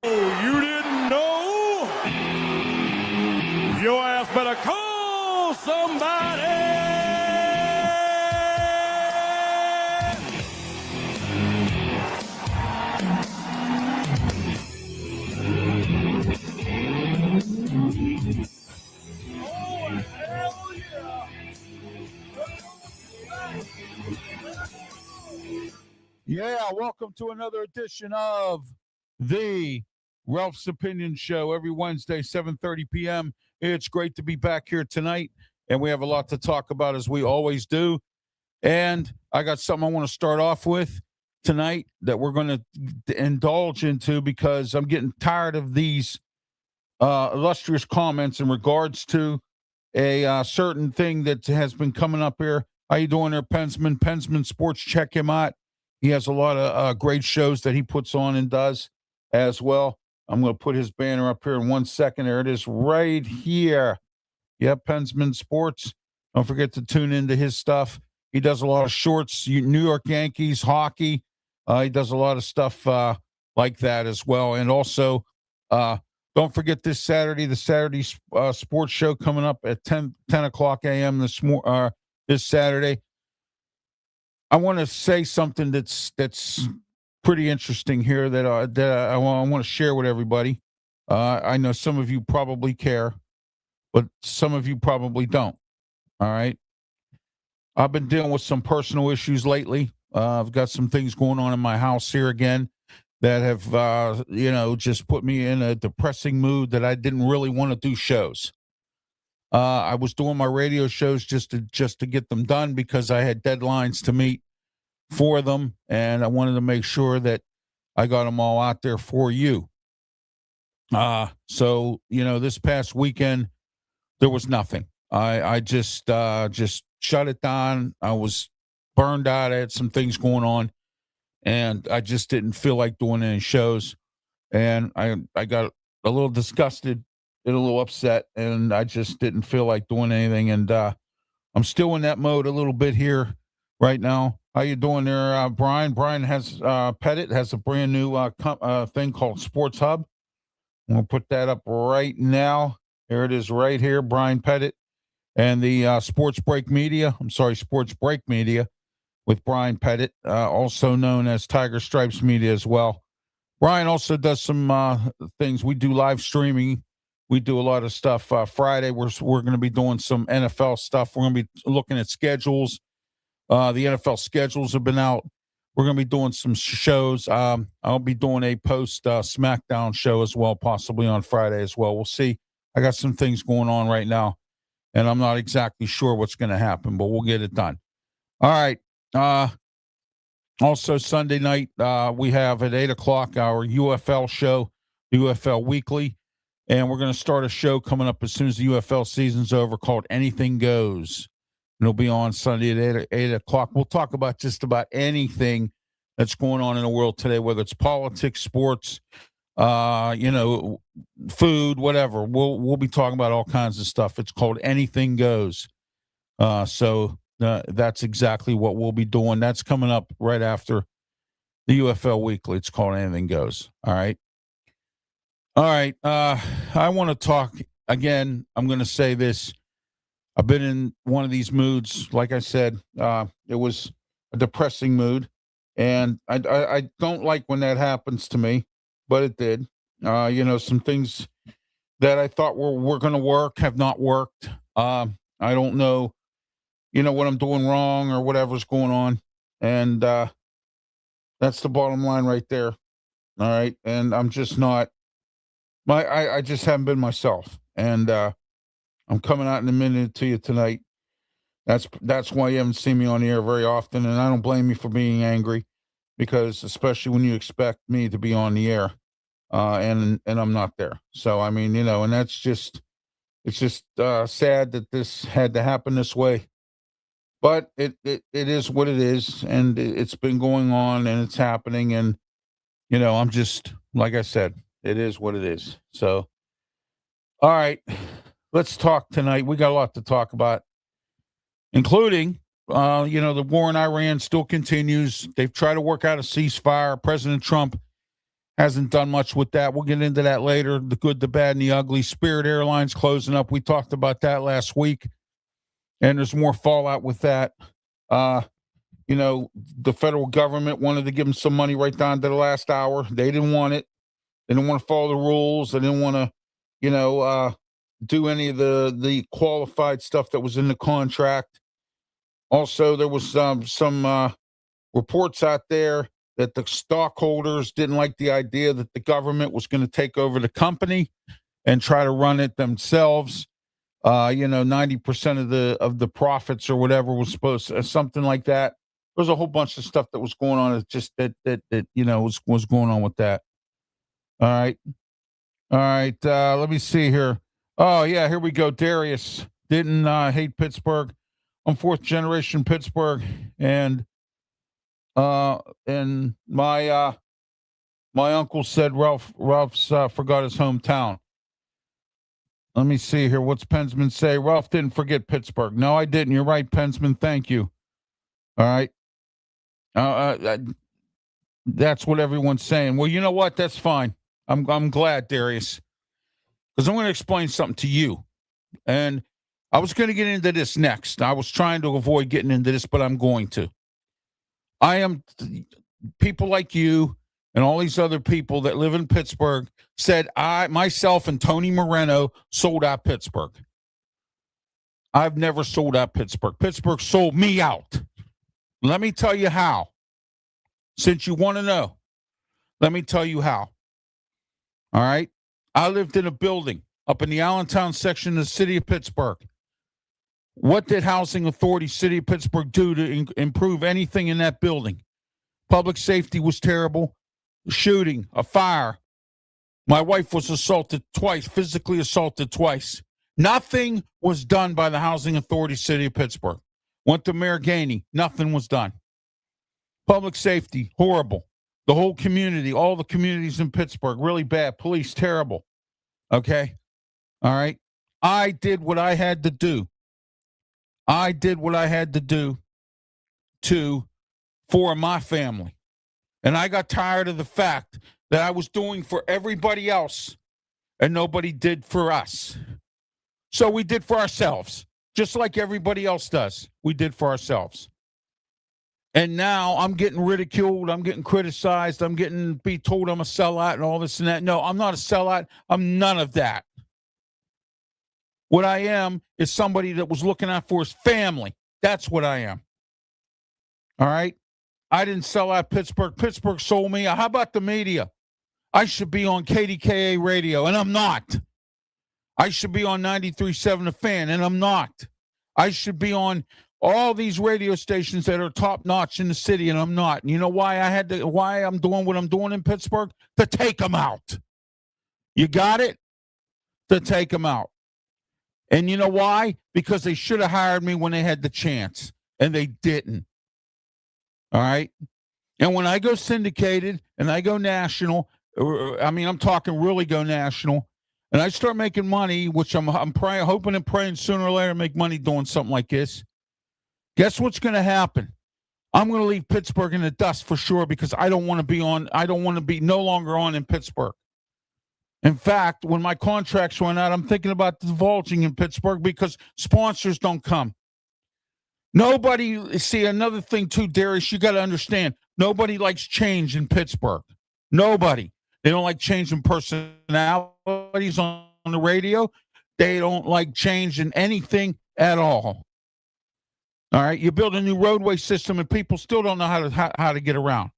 You didn't know? Your ass better call somebody. Oh, hell yeah. Yeah, welcome to another edition of the Ralph's Opinion Show every Wednesday, 7:30 p.m. It's great to be back here tonight, and we have a lot to talk about as we always do. And I got something I want to start off with tonight that we're going to indulge into because I'm getting tired of these illustrious comments in regards to a certain thing that has been coming up here. How you doing there, Pensman? Pensman Sports, check him out. He has a lot of great shows that he puts on and does as well. I'm going to put his banner up here in 1 second. There it is right here. Yep, Pensman Sports. Don't forget to tune into his stuff. He does a lot of shorts, New York Yankees, hockey. He does a lot of stuff like that as well. And also, don't forget this Saturday, the Saturday sports show coming up at 10 o'clock a.m. this Saturday. I want to say something that's pretty interesting here that I want to share with everybody. I know some of you probably care, but some of you probably don't. All right. I've been dealing with some personal issues lately. I've got some things going on in my house here again that have, just put me in a depressing mood that I didn't really want to do shows. I was doing my radio shows just to get them done because I had deadlines to meet for them, and I wanted to make sure that I got them all out there for you. So this past weekend there was nothing. I just shut it down. I was burned out. I had some things going on, and I just didn't feel like doing any shows. And I got a little disgusted and a little upset, and I just didn't feel like doing anything. And I'm still in that mode a little bit here right now. How you doing there, Brian? Brian has Pettit has a brand new thing called Sports Hub. I'm going to put that up right now. Here it is right here, Brian Pettit. And the Sports Break Media with Brian Pettit, also known as Tiger Stripes Media as well. Brian also does some things. We do live streaming. We do a lot of stuff. Friday, we're going to be doing some NFL stuff. We're going to be looking at schedules. The NFL schedules have been out. We're going to be doing some shows. I'll be doing a post SmackDown show as well, possibly on Friday as well. We'll see. I got some things going on right now, and I'm not exactly sure what's going to happen, but we'll get it done. All right. Also, Sunday night, we have at 8 o'clock our UFL show, UFL Weekly, and we're going to start a show coming up as soon as the UFL season's over called Anything Goes. It'll be on Sunday at 8 o'clock. We'll talk about just about anything that's going on in the world today, whether it's politics, sports, food, whatever. We'll be talking about all kinds of stuff. It's called Anything Goes. So that's exactly what we'll be doing. That's coming up right after the UFL Weekly. It's called Anything Goes. All right. All right. I want to talk again. I'm going to say this. I've been in one of these moods. Like I said, it was a depressing mood, and I don't like when that happens to me, but it did. Some things that I thought were going to work have not worked. I don't know, what I'm doing wrong or whatever's going on, and that's the bottom line right there. All right, and I'm just not. I just haven't been myself, and I'm coming out in a minute to you tonight. That's why you haven't seen me on the air very often, and I don't blame you for being angry, because especially when you expect me to be on the air, and I'm not there. So I mean, and it's just sad that this had to happen this way, but it is what it is, and it's been going on and it's happening, and I'm just, like I said, it is what it is. So, all right. Let's talk tonight. We got a lot to talk about, including, the war in Iran still continues. They've tried to work out a ceasefire. President Trump Hasn't done much with that. We'll get into that later. The good, the bad, and the ugly. Spirit Airlines closing up. We talked about that last week. And there's more fallout with that. The federal government wanted to give them some money right down to the last hour. They didn't want it. They didn't want to follow the rules. They didn't want to, do any of the qualified stuff that was in the contract. Also, there was some reports out there that the stockholders didn't like the idea that the government was going to take over the company and try to run it themselves. 90% of the profits or whatever was supposed to, something like that. There was a whole bunch of stuff that was going on. It's just that was going on with that. All right. Let me see here. Oh yeah, here we go. Darius didn't hate Pittsburgh. I'm fourth generation Pittsburgh, and my uncle said Ralph's forgot his hometown. Let me see here. What's Pensman say? Ralph didn't forget Pittsburgh. No, I didn't. You're right, Pensman. Thank you. All right. That's what everyone's saying. Well, you know what? That's fine. I'm glad, Darius, because I'm going to explain something to you. And I was going to get into this next. I was trying to avoid getting into this, but I'm going to. People like you and all these other people that live in Pittsburgh said myself and Tony Moreno sold out Pittsburgh. I've never sold out Pittsburgh. Pittsburgh sold me out. Let me tell you how. Since you want to know, let me tell you how. All right? I lived in a building up in the Allentown section of the city of Pittsburgh. What did Housing Authority, City of Pittsburgh, do to improve anything in that building? Public safety was terrible. Shooting, a fire. My wife was assaulted twice, physically assaulted twice. Nothing was done by the Housing Authority, City of Pittsburgh. Went to Mayor Gainey. Nothing was done. Public safety, horrible. The whole community, all the communities in Pittsburgh, really bad. Police, terrible. Okay? All right? I did what I had to do. For my family. And I got tired of the fact that I was doing for everybody else and nobody did for us. So we did for ourselves, just like everybody else does. We did for ourselves. And now I'm getting ridiculed. I'm getting criticized. I'm getting told I'm a sellout and all this and that. No, I'm not a sellout. I'm none of that. What I am is somebody that was looking out for his family. That's what I am. All right? I didn't sell out Pittsburgh. Pittsburgh sold me. How about the media? I should be on KDKA radio, and I'm not. I should be on 93.7 The Fan, and I'm not. I should be on all these radio stations that are top-notch in the city, and I'm not. And you know why I'm doing what I'm doing in Pittsburgh? To take them out. You got it? To take them out. And you know why? Because they should have hired me when they had the chance, and they didn't. All right? And when I go syndicated and I go national, I'm talking really go national, and I start making money, which I'm praying, hoping and praying sooner or later make money doing something like this. Guess what's going to happen? I'm going to leave Pittsburgh in the dust for sure because I don't want to be no longer on in Pittsburgh. In fact, when my contracts run out, I'm thinking about divulging in Pittsburgh because sponsors don't come. See, another thing too, Darius, you got to understand, nobody likes change in Pittsburgh. Nobody. They don't like changing personalities on the radio. They don't like change in anything at all. All right, you build a new roadway system and people still don't know how to get around.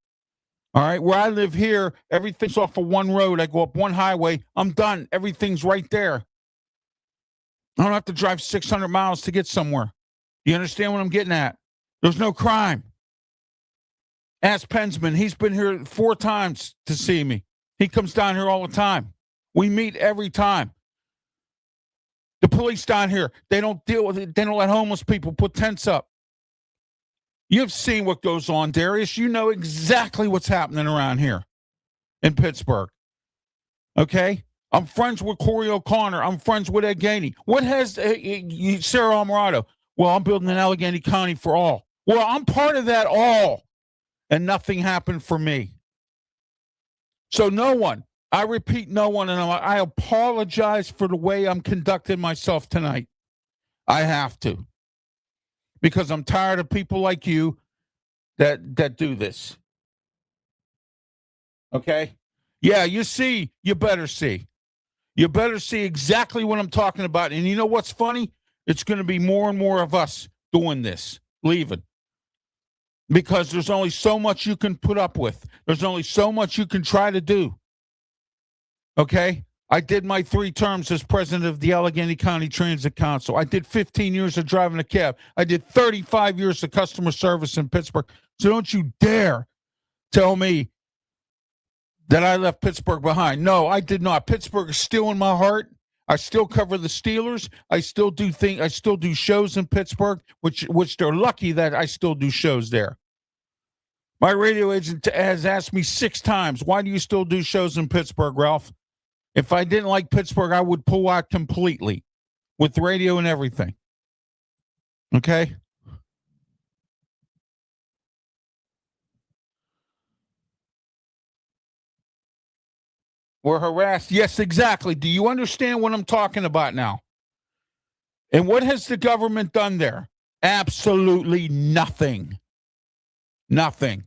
All right, where I live here, everything's off of one road. I go up one highway. I'm done. Everything's right there. I don't have to drive 600 miles to get somewhere. You understand what I'm getting at? There's no crime. Ask Pensman. He's been here 4 times to see me. He comes down here all the time. We meet every time. The police down here, they don't deal with it. They don't let homeless people put tents up. You've seen what goes on, Darius. You know exactly what's happening around here in Pittsburgh. Okay? I'm friends with Corey O'Connor. I'm friends with Ed Gainey. What has Sarah Alvarado? Well, I'm building an Allegheny County for all. Well, I'm part of that all. And nothing happened for me. So no one, I repeat, no one, and I apologize for the way I'm conducting myself tonight. I have to, because I'm tired of people like you that do this. Okay? Yeah, you see, you better see. You better see exactly what I'm talking about. And you know what's funny? It's going to be more and more of us doing this, leaving. Because there's only so much you can put up with. There's only so much you can try to do. Okay? I did my 3 terms as president of the Allegheny County Transit Council. I did 15 years of driving a cab. I did 35 years of customer service in Pittsburgh. So don't you dare tell me that I left Pittsburgh behind. No, I did not. Pittsburgh is still in my heart. I still cover the Steelers. I still do shows in Pittsburgh, which they're lucky that I still do shows there. My radio agent has asked me 6 times, why do you still do shows in Pittsburgh, Ralph? If I didn't like Pittsburgh, I would pull out completely with radio and everything. Okay? We're harassed. Yes, exactly. Do you understand what I'm talking about now? And what has the government done there? Absolutely nothing. Nothing.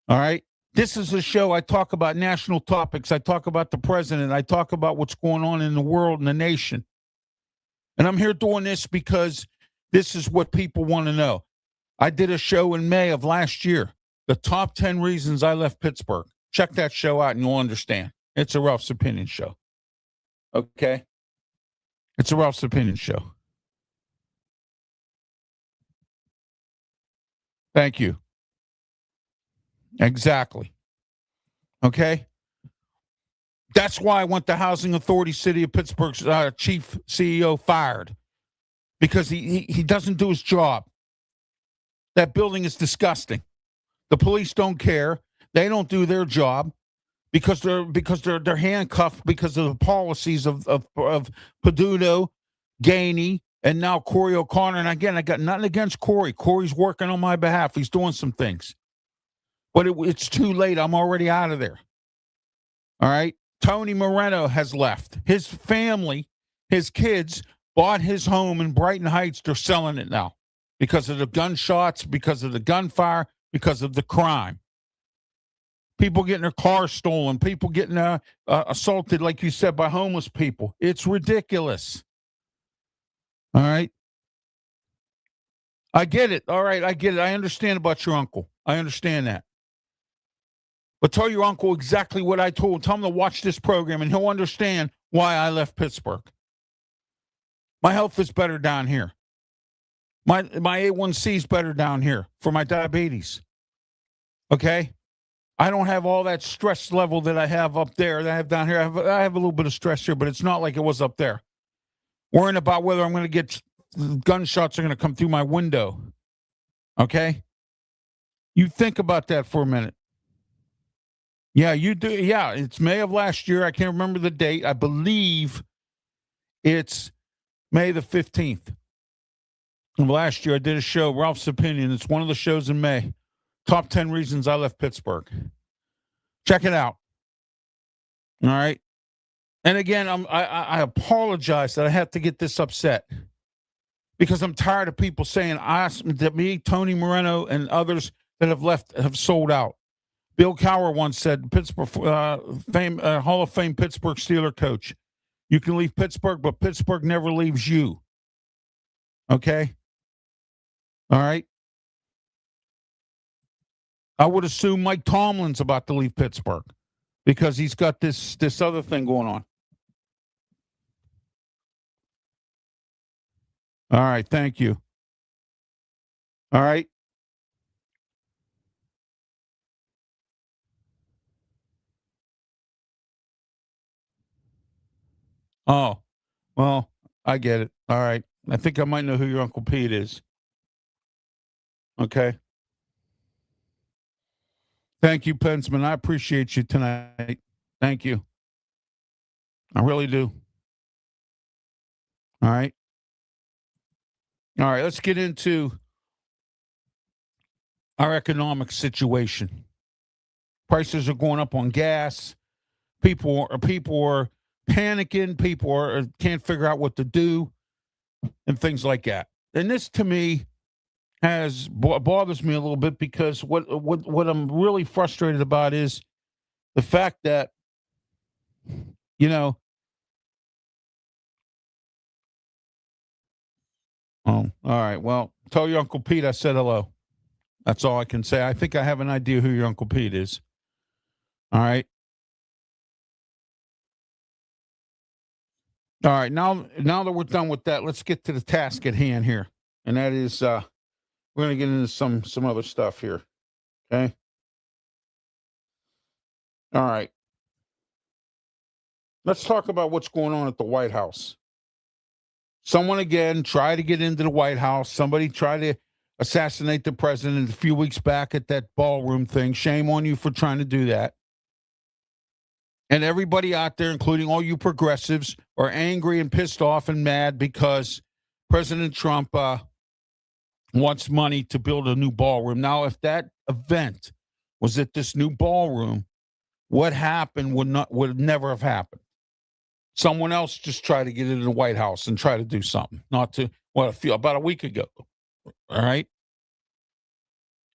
All right? This is a show I talk about national topics. I talk about the president. I talk about what's going on in the world and the nation. And I'm here doing this because this is what people want to know. I did a show in May of last year, the top 10 reasons I left Pittsburgh. Check that show out and you'll understand. It's a Ralph's Opinion show. Okay? It's a Ralph's Opinion show. Thank you. Exactly. Okay? That's why I want the Housing Authority City of Pittsburgh's chief CEO fired. Because he doesn't do his job. That building is disgusting. The police don't care. They don't do their job because they're handcuffed because of the policies of Peduto, Gainey, and now Corey O'Connor. And again, I got nothing against Corey. Corey's working on my behalf. He's doing some things. But it's too late. I'm already out of there. All right? Tony Moreno has left. His family, his kids, bought his home in Brighton Heights. They're selling it now because of the gunshots, because of the gunfire, because of the crime. People getting their cars stolen, people getting assaulted, like you said, by homeless people. It's ridiculous. All right? I get it. All right, I get it. I understand about your uncle. I understand that. But tell your uncle exactly what I told him. Tell him to watch this program, and he'll understand why I left Pittsburgh. My health is better down here. My A1C is better down here for my diabetes. Okay? I don't have all that stress level that I have up there that I have down here. I have a little bit of stress here, but it's not like it was up there. Worrying about whether I'm going to get gunshots are going to come through my window. Okay? You think about that for a minute. Yeah, you do. Yeah, it's May of last year. I can't remember the date. I believe it's May the 15th. And last year, I did a show, Ralph's Opinion. It's one of the shows in May. Top 10 reasons I left Pittsburgh. Check it out. All right. And again, I apologize that I have to get this upset because I'm tired of people saying that me, Tony Moreno, and others that have left have sold out. Bill Cowher once said, Pittsburgh Hall of Fame Pittsburgh Steeler coach, you can leave Pittsburgh, but Pittsburgh never leaves you. Okay? All right? I would assume Mike Tomlin's about to leave Pittsburgh because he's got this other thing going on. All right, thank you. All right. Oh, well, I get it. All right. I think I might know who your Uncle Pete is. Okay. Thank you, Pensman. I appreciate you tonight. Thank you. I really do. All right. All right. Let's get into our economic situation. Prices are going up on gas. People are panicking. People can't figure out what to do, and things like that. And this, to me, bothers me a little bit, because what I'm really frustrated about is the fact that, you know, oh, all right, well, tell your Uncle Pete I said hello. That's all I can say. I think I have an idea who your Uncle Pete is. All right. All right. Now that we're done with that, let's get to the task at hand here. And that is we're gonna get into some other stuff here. Okay. All right. Let's talk about what's going on at the White House. Someone again tried to get into the White House. Somebody tried to assassinate the president a few weeks back at that ballroom thing. Shame on you for trying to do that. And everybody out there, including all you progressives, are angry and pissed off and mad because President Trump wants money to build a new ballroom. Now, if that event was at this new ballroom, what happened would never have happened. Someone else just tried to get into the White House and try to do something. About a week ago. All right.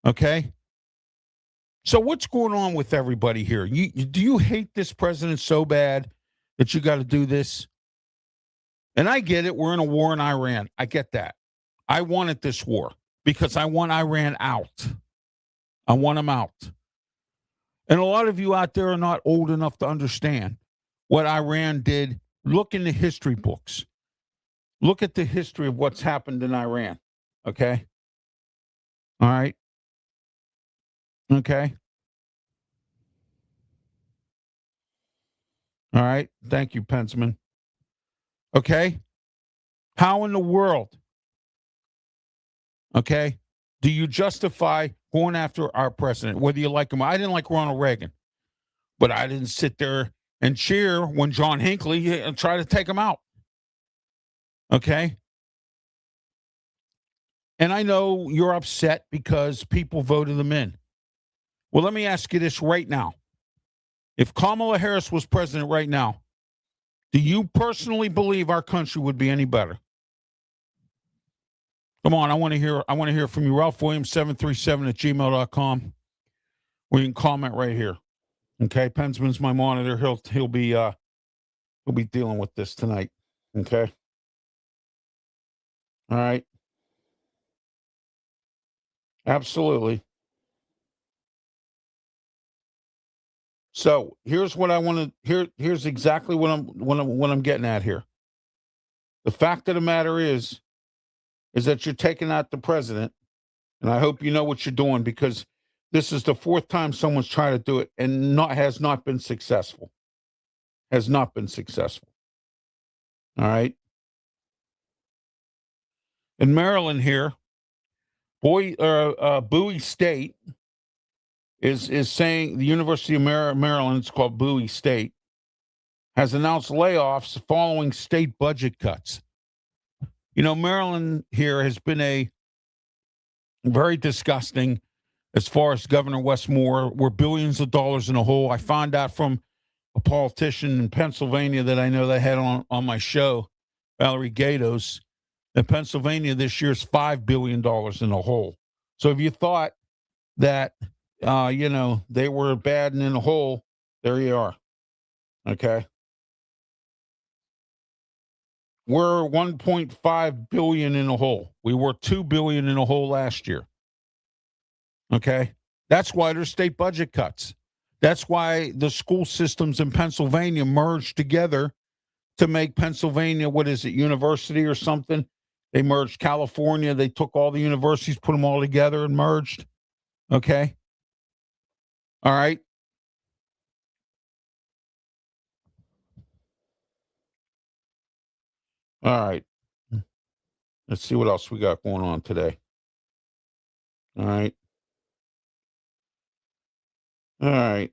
Okay. So what's going on with everybody here? Do you hate this president so bad that you got to do this? And I get it. We're in a war in Iran. I get that. I wanted this war because I want Iran out. I want them out. And a lot of you out there are not old enough to understand what Iran did. Look in the history books. Look at the history of what's happened in Iran. Okay? All right? Okay? All right? Thank you, Pensman. Okay? How in the world, okay, do you justify going after our president, whether you like him? I didn't like Ronald Reagan, but I didn't sit there and cheer when John Hinckley tried to take him out. Okay? And I know you're upset because people voted them in. Well, let me ask you this right now. If Kamala Harris was president right now, do you personally believe our country would be any better? Come on, I want to hear from you. Ralph Williams, 737@gmail.com. Or you can comment right here. Okay, Pensman's my monitor. He'll be dealing with this tonight. Okay. All right. Absolutely. So here's what I want to here's exactly what I'm getting at here. The fact of the matter is that you're taking out the president, and I hope you know what you're doing, because this is the fourth time someone's tried to do it and has not been successful. Has not been successful. All right. In Maryland here, Bowie State is saying, the University of Maryland, it's called Bowie State, has announced layoffs following state budget cuts. You know, Maryland here has been a very disgusting, as far as Governor Wes Moore. We're billions of dollars in a hole. I found out from a politician in Pennsylvania that I know they had on my show, Valerie Gatos, that Pennsylvania this year is $5 billion in a hole. So if you thought that, they were bad and in a hole, there you are. Okay. We're 1.5 billion in a hole. We were 2 billion in a hole last year. Okay. That's why there's state budget cuts. That's why the school systems in Pennsylvania merged together to make Pennsylvania, what is it, university or something? They merged California. They took all the universities, put them all together and merged. Okay. All right. All right. Let's see what else we got going on today. All right. All right.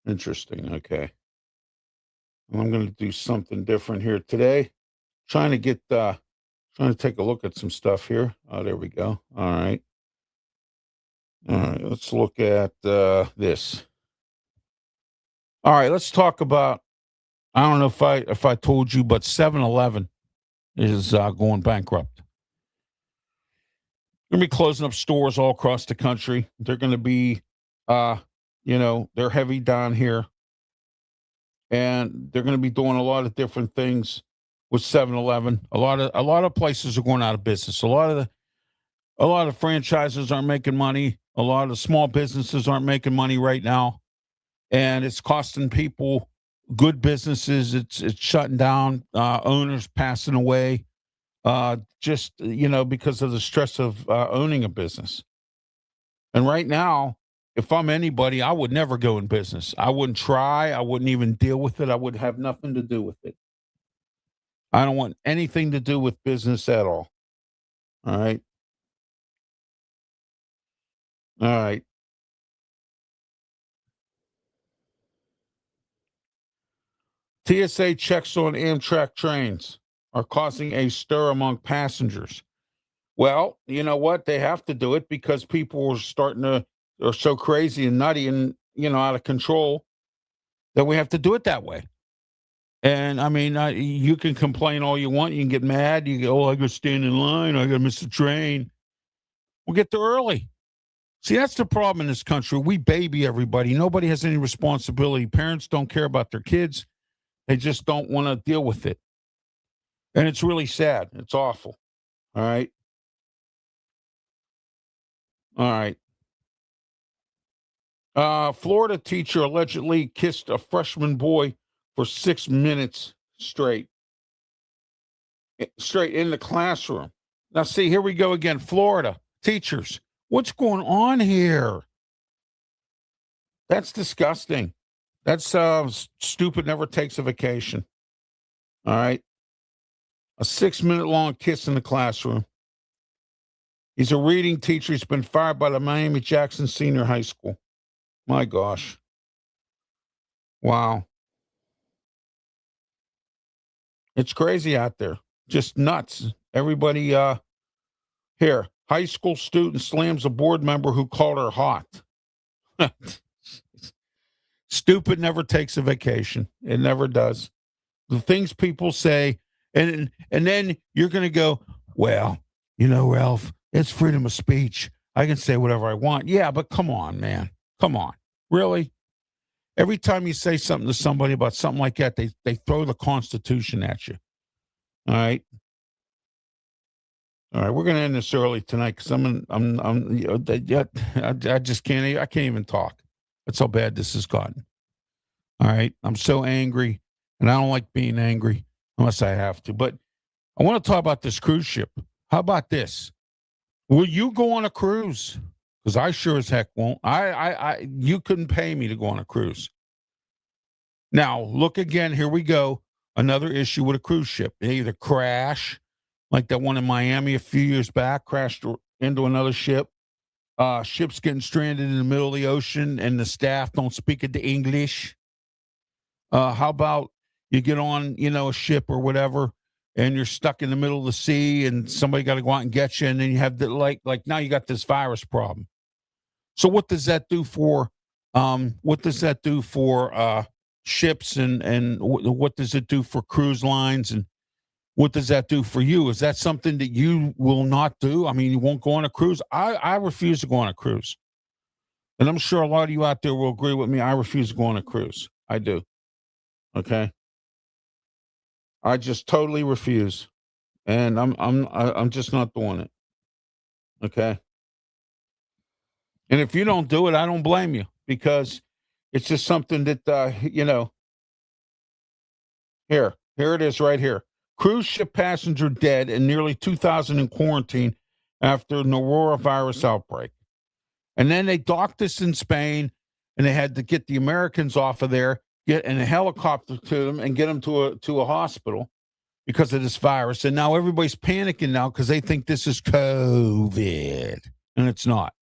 Interesting. Okay. I'm going to do something different here today. Trying to take a look at some stuff here. Oh, there we go. All right. All right, let's look at this. All right, let's talk about. I don't know if I told you, but 7-Eleven is going bankrupt. They're going to be closing up stores all across the country. They're going to be, uh, they're heavy down here, and they're going to be doing a lot of different things with 7-Eleven. A lot of places are going out of business. A lot of franchises aren't making money. A lot of small businesses aren't making money right now, and it's costing people good businesses. It's shutting down. Owners passing away, just because of the stress of owning a business. And right now, if I'm anybody, I would never go in business. I wouldn't try. I wouldn't even deal with it. I would have nothing to do with it. I don't want anything to do with business at all. All right. All right. TSA checks on Amtrak trains are causing a stir among passengers. Well, you know what? They have to do it because people are so crazy and nutty and, out of control that we have to do it that way. And I mean, you can complain all you want. You can get mad. You go, oh, I got to stand in line. I got to miss the train. We'll get there early. See, that's the problem in this country. We baby everybody. Nobody has any responsibility. Parents don't care about their kids. They just don't want to deal with it. And it's really sad. It's awful. All right. All right. Florida teacher allegedly kissed a freshman boy for 6 minutes straight in the classroom. Now, see, here we go again. Florida teachers, what's going on here? That's disgusting. That's stupid. Never takes a vacation. All right. A 6 minute long kiss in the classroom. He's a reading teacher. He's been fired by the Miami Jackson Senior High School. My gosh. Wow. It's crazy out there. Just nuts. Everybody here. High school student slams a board member who called her hot. Stupid never takes a vacation. It never does. The things people say, and then you're going to go, well, Ralph, it's freedom of speech. I can say whatever I want. Yeah, but come on, man. Come on. Really? Every time you say something to somebody about something like that, they throw the Constitution at you. All right. All right, we're going to end this early tonight because I just can't. I can't even talk. That's how bad this has gotten. All right, I'm so angry, and I don't like being angry unless I have to. But I want to talk about this cruise ship. How about this? Will you go on a cruise? Because I sure as heck won't. You couldn't pay me to go on a cruise. Now look again. Here we go. Another issue with a cruise ship. They either crash, like that one in Miami a few years back, crashed into another ship. Ships getting stranded in the middle of the ocean, and the staff don't speak the English. How about you get on, a ship or whatever, and you're stuck in the middle of the sea, and somebody got to go out and get you, and then you have like now you got this virus problem. So what does that do for? Ships and what does it do for cruise lines, and what does that do for you? Is that something that you will not do? I mean, you won't go on a cruise. I refuse to go on a cruise, and I'm sure a lot of you out there will agree with me. I refuse to go on a cruise. I do. Okay. I just totally refuse, and I'm just not doing it. Okay. And if you don't do it, I don't blame you because it's just something that Here it is right here. Cruise ship passenger dead and nearly 2,000 in quarantine after norovirus outbreak. And then they docked this in Spain, and they had to get the Americans off of there, get in a helicopter to them, and get them to a hospital because of this virus. And now everybody's panicking now because they think this is COVID, and it's not.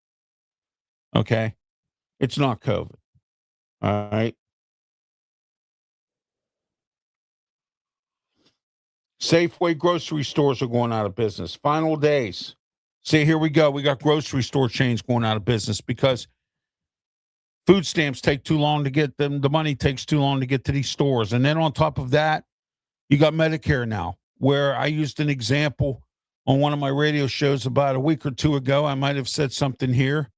Okay, it's not COVID. All right. Safeway grocery stores are going out of business. Final days. See, here we go. We got grocery store chains going out of business because food stamps take too long to get them. The money takes too long to get to these stores. And then on top of that, you got Medicare now, where I used an example on one of my radio shows about a week or two ago. I might have said something here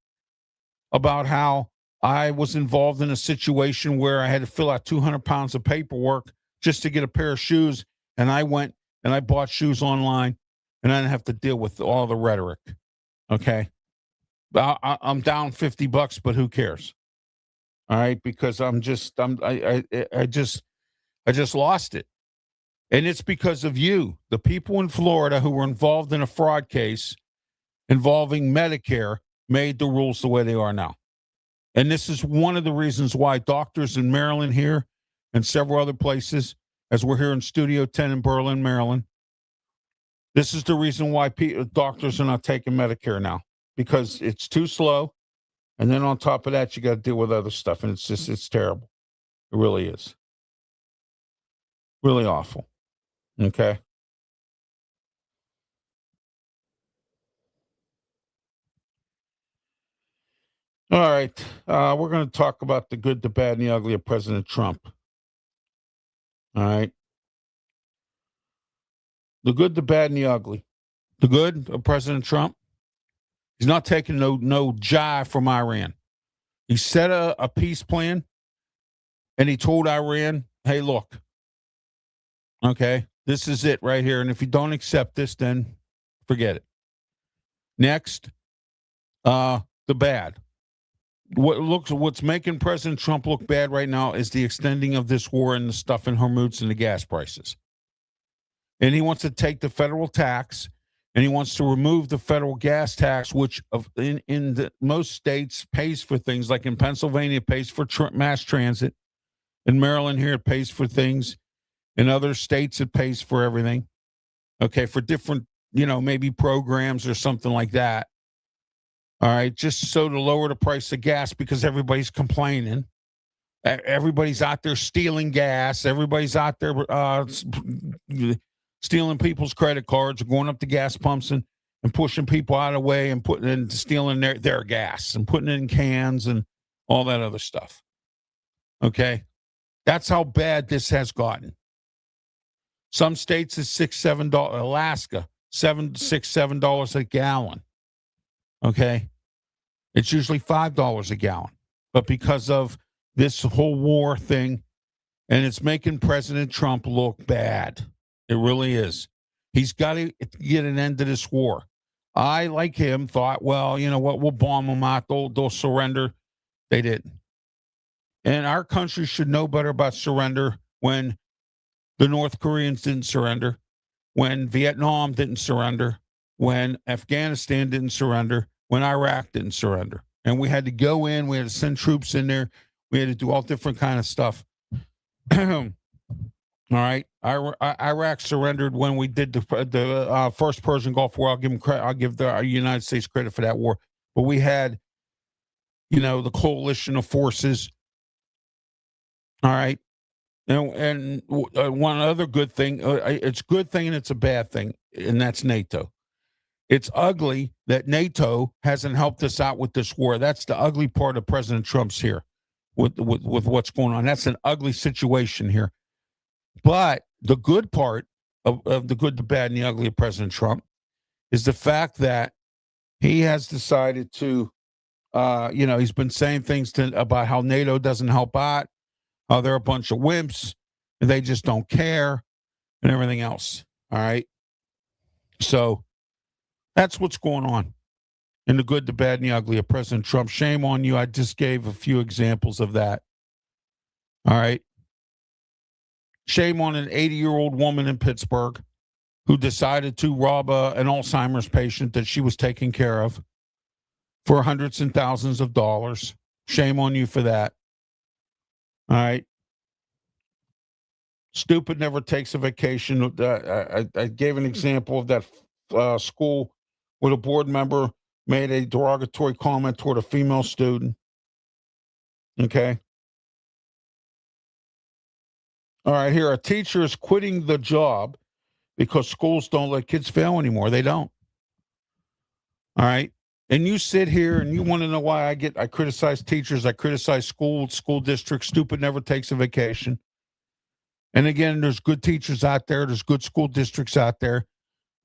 about how I was involved in a situation where I had to fill out 200 pounds of paperwork just to get a pair of shoes. And I went and I bought shoes online and I didn't have to deal with all the rhetoric. Okay. I'm down $50, but who cares? All right. Because I just lost it. And it's because of you, the people in Florida who were involved in a fraud case involving Medicare made the rules the way they are now. And this is one of the reasons why doctors in Maryland here and several other places, as we're here in Studio 10 in Berlin, Maryland, this is the reason why doctors are not taking Medicare now, because it's too slow. And then on top of that, you got to deal with other stuff. And it's terrible. It really is. Really awful. Okay. All right. We're going to talk about the good, the bad, and the ugly of President Trump. All right. The good, the bad, and the ugly. The good of President Trump, he's not taking no jive from Iran. He set a peace plan, and he told Iran, hey, look, okay, this is it right here. And if you don't accept this, then forget it. Next, the bad. What's making President Trump look bad right now is the extending of this war and the stuff in Hormuz and the gas prices. And he wants to take the federal tax and he wants to remove the federal gas tax, which in most states pays for things. Like in Pennsylvania, it pays for mass transit. In Maryland here, it pays for things. In other states, it pays for everything. Okay, for different, maybe programs or something like that. All right, just so to lower the price of gas because everybody's complaining. Everybody's out there stealing gas. Everybody's out there stealing people's credit cards, or going up to gas pumps and pushing people out of the way and stealing their gas and putting it in cans and all that other stuff. Okay, that's how bad this has gotten. Some states is $6, $7. Alaska, $7 a gallon. Okay. It's usually $5 a gallon. But because of this whole war thing, and it's making President Trump look bad. It really is. He's got to get an end to this war. I, like him, thought, well, you know what, we'll bomb them out. They'll surrender. They didn't. And our country should know better about surrender when the North Koreans didn't surrender, when Vietnam didn't surrender, when Afghanistan didn't surrender, when Iraq didn't surrender. And we had to go in, we had to send troops in there, we had to do all different kind of stuff. All right. Iraq surrendered when we did the first Persian Gulf War. I'll give them credit. I'll give the United States credit for that war. But we had, the coalition of forces. All right. And one other good thing, it's a good thing and it's a bad thing, and that's NATO. It's ugly that NATO hasn't helped us out with this war. That's the ugly part of President Trump's here with what's going on. That's an ugly situation here. But the good part of the good, the bad, and the ugly of President Trump is the fact that he has decided to, he's been saying things about how NATO doesn't help out, how they're a bunch of wimps, and they just don't care, and everything else. All right. So that's what's going on in the good, the bad, and the ugly of President Trump. Shame on you. I just gave a few examples of that. All right. Shame on an 80-year-old woman in Pittsburgh who decided to rob an Alzheimer's patient that she was taking care of for hundreds and thousands of dollars. Shame on you for that. All right. Stupid never takes a vacation. I gave an example of that school where the board member made a derogatory comment toward a female student. Okay. All right, here, a teacher is quitting the job because schools don't let kids fail anymore. They don't. All right. And you sit here and you want to know why I criticize teachers, I criticize school districts. Stupid never takes a vacation. And again, there's good teachers out there, there's good school districts out there.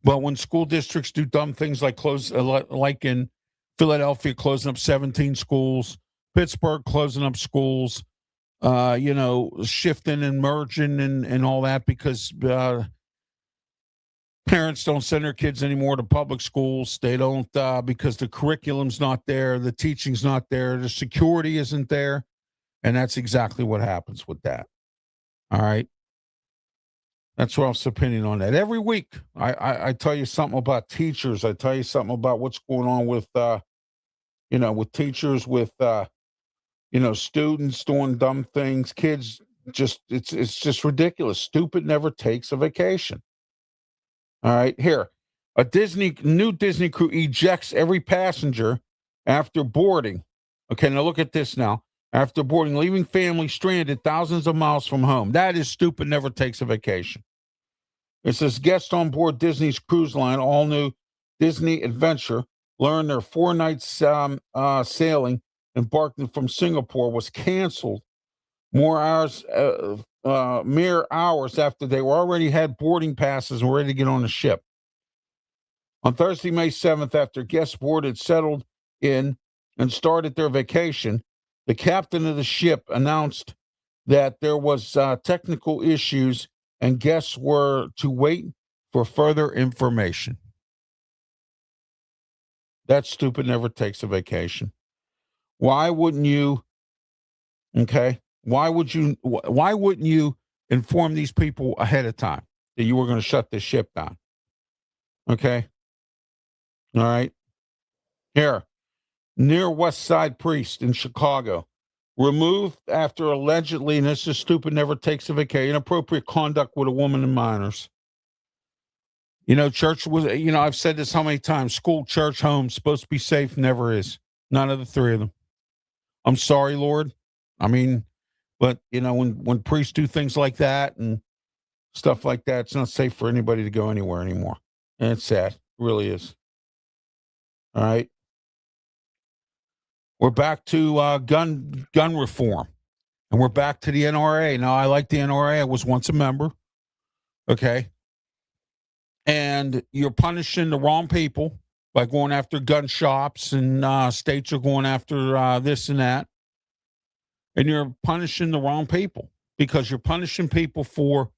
But when school districts do dumb things like like in Philadelphia, closing up 17 schools, Pittsburgh closing up schools, shifting and merging and all that because parents don't send their kids anymore to public schools. They don't because the curriculum's not there, the teaching's not there, the security isn't there. And that's exactly what happens with that. All right. That's Ralph's opinion on that. Every week, I tell you something about teachers. I tell you something about what's going on with, with teachers, with, students doing dumb things, kids. It's just ridiculous. Stupid never takes a vacation. All right, here, new Disney crew ejects every passenger after boarding. Okay, now look at this now. After boarding, leaving family stranded thousands of miles from home. That is stupid never takes a vacation. It says guests on board Disney's cruise line, all new Disney Adventure, learned their 4 nights sailing embarking from Singapore was canceled mere hours after they already had boarding passes and were ready to get on the ship. On Thursday, May 7th, after guests boarded, settled in, and started their vacation, the captain of the ship announced that there was technical issues and guests were to wait for further information. That stupid never takes a vacation. Why wouldn't you? Okay. Why wouldn't you inform these people ahead of time that you were going to shut this ship down? Okay. All right. Here, near West Side Priest in Chicago, removed after allegedly, and this is stupid never takes a vacation, inappropriate conduct with a woman and minors. Church was, I've said this how many times, school, church, home, supposed to be safe, never is. None of the three of them. I'm sorry, Lord. I mean, but, when priests do things like that and stuff like that, it's not safe for anybody to go anywhere anymore. And it's sad. It really is. All right. We're back to gun reform. And we're back to the NRA. Now, I like the NRA. I was once a member. Okay. And you're punishing the wrong people by going after gun shops, and states are going after this and that. And you're punishing the wrong people because you're punishing people for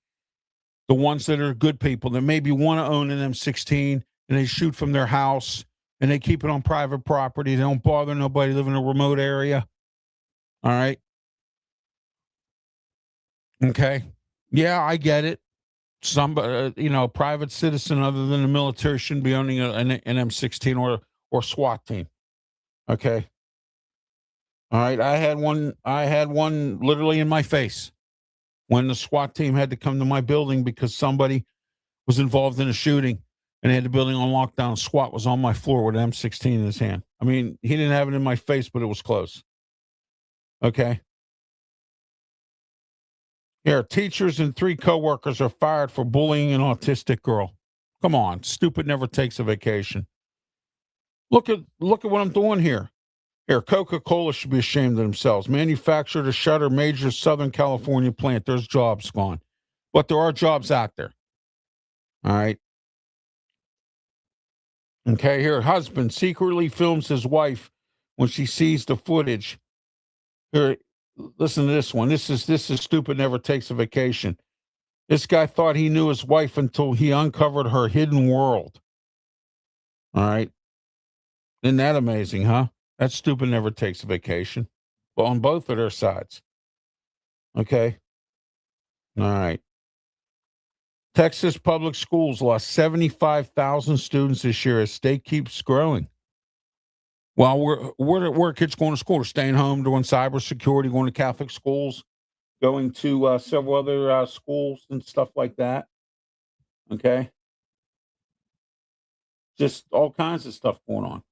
the ones that are good people that maybe want to own an M16 and they shoot from their house and they keep it on private property. They don't bother nobody, live in a remote area. All right. Okay. Yeah, I get it. Somebody, a private citizen other than the military shouldn't be owning an M16 or SWAT team. Okay. All right. I had one literally in my face when the SWAT team had to come to my building because somebody was involved in a shooting and they had the building on lockdown. SWAT was on my floor with an M16 in his hand. I mean, he didn't have it in my face, but it was close. Okay. Here, teachers and 3 coworkers are fired for bullying an autistic girl. Come on, stupid never takes a vacation. Look at what I'm doing here. Here, Coca-Cola should be ashamed of themselves. Manufacturer to shutter major Southern California plant. There's jobs gone. But there are jobs out there. All right. Okay, here, husband secretly films his wife when she sees the footage. Here, listen to this one. This is stupid never takes a vacation. This guy thought he knew his wife until he uncovered her hidden world. All right. Isn't that amazing, huh? That stupid never takes a vacation. Well, on both of their sides. Okay. All right. Texas public schools lost 75,000 students this year as state keeps growing. Well, where are kids going to school? They're staying home, doing cybersecurity, going to Catholic schools, going to several other schools and stuff like that. Okay. Just all kinds of stuff going on.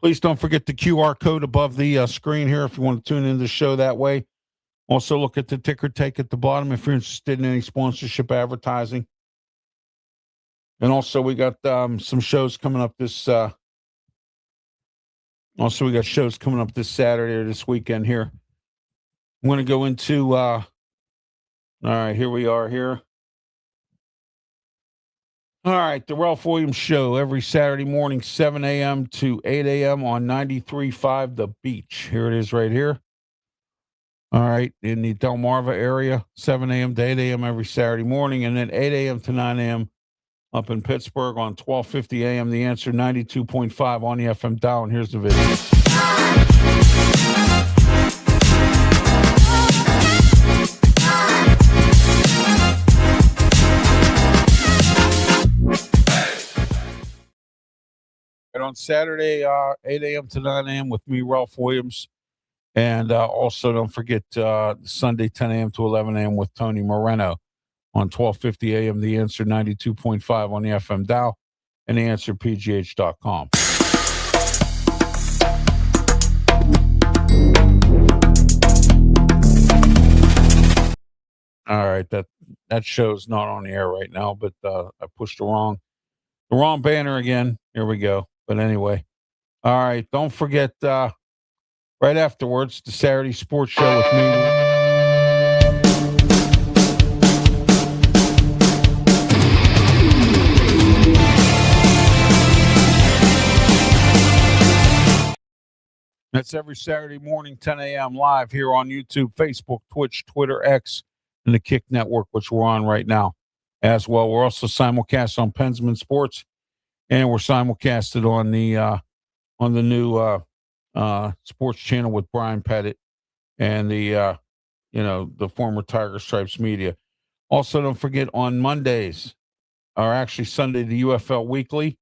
Please don't forget the QR code above the screen here if you want to tune into the show that way. Also, look at the ticker tape at the bottom if you're interested in any sponsorship advertising. And also, we got some shows coming up this Also, we got shows coming up this Saturday or this weekend here. I'm going to go into, all right, here we are here. All right, the Ralph Williams Show every Saturday morning, 7 a.m. to 8 a.m. on 93.5 The Beach. Here it is right here. All right, in the Delmarva area, 7 a.m. to 8 a.m. every Saturday morning, and then 8 a.m. to 9 a.m. up in Pittsburgh on 1250 a.m. The Answer 92.5 on the FM dial. And here's the video. And on Saturday, 8 a.m. to 9 a.m. with me, Ralph Williams. And also don't forget Sunday, 10 a.m. to 11 a.m. with Tony Moreno on 1250 a.m. The Answer 92.5 on the FM dial and theanswerpgh.com. All right, that show's not on the air right now, but I pushed the wrong banner again. Here we go. But anyway, all right, don't forget right afterwards the Saturday Sports Show with me. That's every Saturday morning, 10 a.m. live here on YouTube, Facebook, Twitch, Twitter, X, and the Kick Network, which we're on right now as well. We're also simulcast on Pensman Sports, and we're simulcasted on the new sports channel with Brian Pettit and the former Tiger Stripes Media. Also, don't forget on Mondays, or actually Sunday, the UFL Weekly.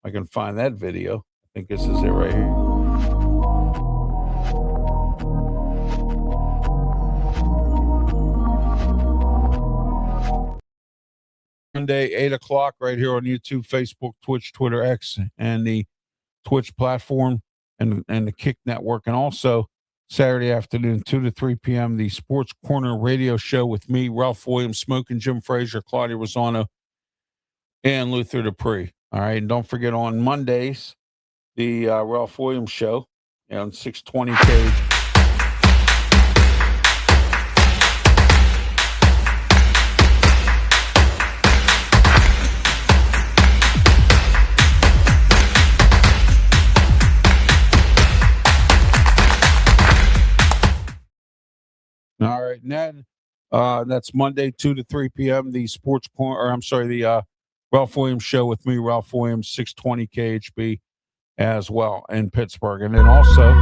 I can find that video. I think this is it right here. Monday, 8 o'clock, right here on YouTube, Facebook, Twitch, Twitter, X, and the Twitch platform and the Kick Network. And also Saturday afternoon, 2 to 3 p.m., the Sports Corner radio show with me, Ralph Williams, Smoking Jim Frazier, Claudia Rosano, and Luther Dupree. All right, and don't forget on Mondays, the Ralph Williams show on 620 Cage. All right, and then that's Monday, 2 to 3 p.m., the Sports Corner, or I'm sorry, the Ralph Williams show with me, Ralph Williams, 620 KHB as well in Pittsburgh. And then also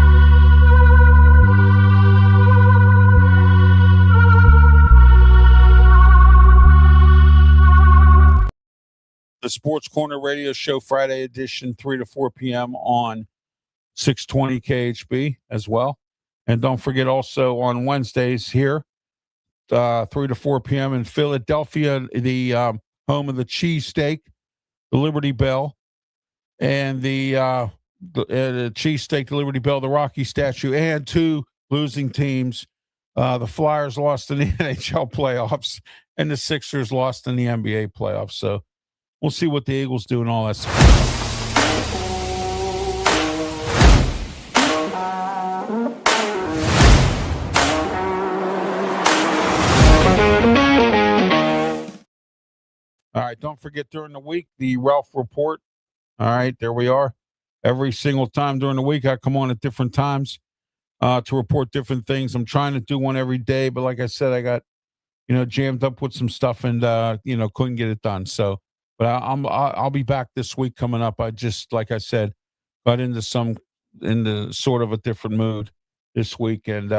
the Sports Corner radio show, Friday edition, 3 to 4 p.m. on 620 KHB as well. And don't forget also on Wednesdays here, 3 to 4 p.m. in Philadelphia, the home of the cheesesteak, the Liberty Bell, and the cheesesteak, the Liberty Bell, the Rocky statue, and two losing teams. The Flyers lost in the NHL playoffs, and the Sixers lost in the NBA playoffs. So we'll see what the Eagles do and all that stuff. All right, don't forget during the week, the Ralph Report. All right, there we are. Every single time during the week, I come on at different times to report different things. I'm trying to do one every day, but like I said, I got, jammed up with some stuff and, couldn't get it done. So, but I'll be back this week coming up. I just, like I said, got into sort of a different mood this week. And,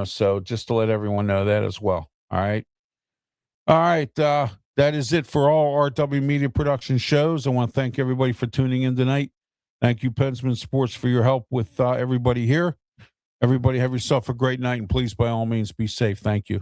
so just to let everyone know that as well. All right. All right. That is it for all RW Media Production shows. I want to thank everybody for tuning in tonight. Thank you, Pensman Sports, for your help with everybody here. Everybody have yourself a great night, and please, by all means, be safe. Thank you.